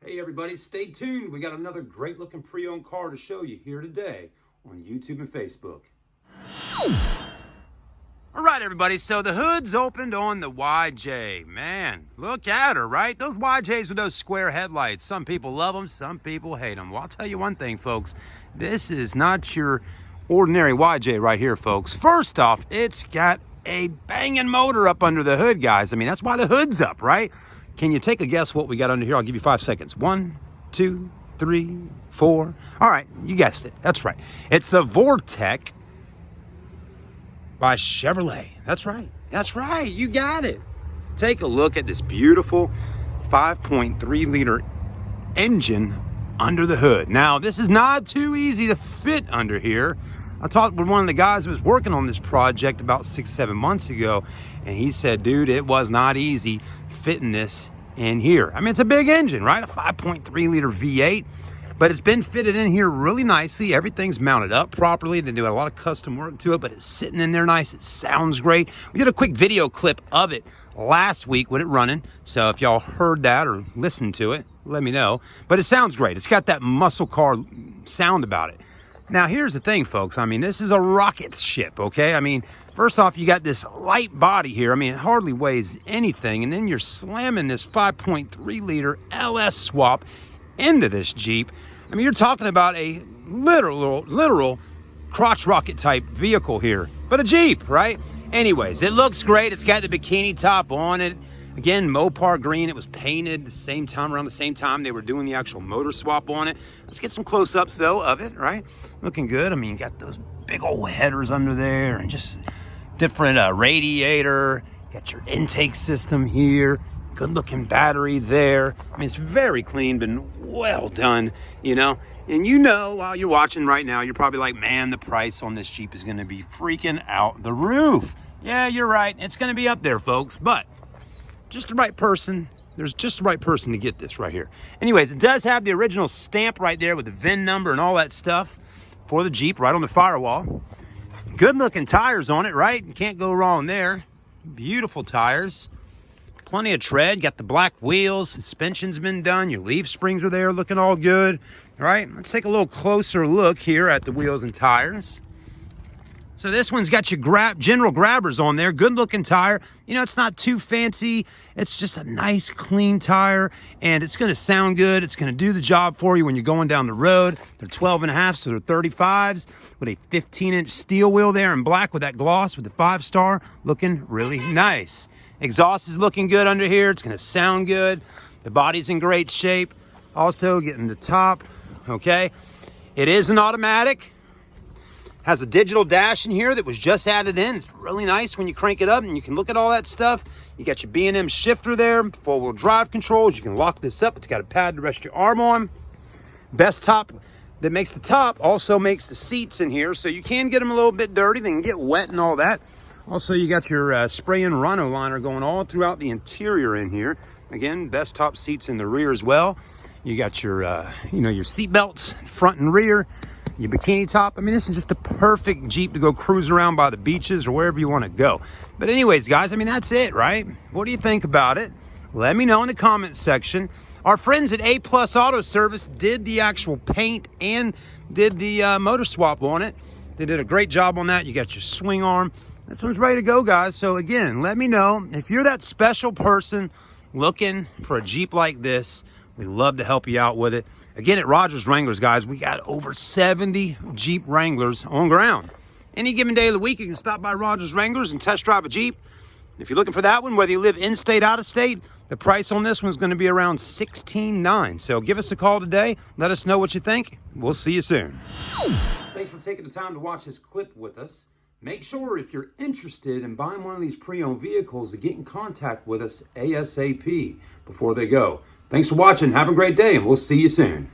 Hey everybody, stay tuned. We got another great looking pre-owned car to show you here today on YouTube and Facebook. All right, everybody, so the hood's opened on the YJ. Man, look at her, right? Those YJs with those square headlights. Some people love them, some people hate them. Well, I'll tell you one thing, folks. This is not your ordinary YJ right here, folks. First off, it's got a banging motor up under the hood, guys. I mean, that's why the hood's up, right? Can you take a guess what we got under here? I'll give you 5 seconds. 1, 2, 3, 4. All right, you guessed it. That's right. It's the Vortec by Chevrolet. That's right. That's right. You got it. Take a look at this beautiful 5.3 liter engine under the hood. Now, this is not too easy to fit under here. I talked with one of the guys who was working on this project about 6-7 months ago, and he said, dude, it was not easy fitting this in here. I mean, it's a big engine, right? A 5.3 liter V8, but it's been fitted in here really nicely. Everything's mounted up properly. They do a lot of custom work to it, but it's sitting in there nice. It sounds great. We did a quick video clip of it last week with it running, so if y'all heard that or listened to it, let me know. But it sounds great. It's got that muscle car sound about it. Now, here's the thing, folks. I mean, this is a rocket ship, okay? I mean, first off, you got this light body here. I mean, it hardly weighs anything. And then you're slamming this 5.3 liter LS swap into this Jeep. I mean, you're talking about a literal crotch rocket type vehicle here, but a Jeep, right? Anyways, it looks great. It's got the bikini top on it. Again, Mopar green. It was painted around the same time they were doing the actual motor swap on it. Let's get some close-ups, though, of it, right? Looking good. I mean, you got those big old headers under there and just different radiator. Got your intake system here. Good-looking battery there. I mean, it's very clean, been well done, you know. And you know, while you're watching right now, you're probably like, man, the price on this Jeep is going to be freaking out the roof. Yeah, you're right. It's going to be up there, folks, but just the right person. There's just the right person to get this right here. Anyways, it does have the original stamp right there with the VIN number and all that stuff for the Jeep right on the firewall. Good looking tires on it, right? You can't go wrong there. Beautiful tires. Plenty of tread. Got the black wheels. Suspension's been done. Your leaf springs are there looking all good. All right, let's take a little closer look here at the wheels and tires. So this one's got your general grabbers on there. Good looking tire. You know, it's not too fancy. It's just a nice clean tire, and it's going to sound good. It's going to do the job for you when you're going down the road. They're 12.5, so they're 35s with a 15-inch steel wheel there in black with that gloss with the 5-star, looking really nice. Exhaust is looking good under here. It's going to sound good. The body's in great shape. Also getting the top, okay? It is an automatic. Has a digital dash in here that was just added in. It's really nice when you crank it up and you can look at all that stuff. You got your B&M shifter there, 4-wheel drive controls. You can lock this up. It's got a pad to rest your arm on. Best top that makes the top also makes the seats in here, so you can get them a little bit dirty. They can get wet and all that. Also, you got your spray and Rhino liner going all throughout the interior in here. Again, best top seats in the rear as well. You got your, your seat belts, front and rear. Your bikini top. I mean, this is just the perfect Jeep to go cruise around by the beaches or wherever you want to go. But anyways, guys, I mean, that's it, right? What do you think about it? Let me know in the comments section. Our friends at A+ Auto Service did the actual paint and did the motor swap on it. They did a great job on that. You got your swing arm. This one's ready to go, guys. So again, let me know if you're that special person looking for a Jeep like this. We'd love to help you out with it. Again, at Rodgers Wranglers, guys, we got over 70 Jeep Wranglers on ground. Any given day of the week, you can stop by Rodgers Wranglers and test drive a Jeep. If you're looking for that one, whether you live in-state, out-of-state, the price on this one's going to be around $16,900. So give us a call today. Let us know what you think. We'll see you soon. Thanks for taking the time to watch this clip with us. Make sure if you're interested in buying one of these pre-owned vehicles to get in contact with us ASAP before they go. Thanks for watching. Have a great day, and we'll see you soon.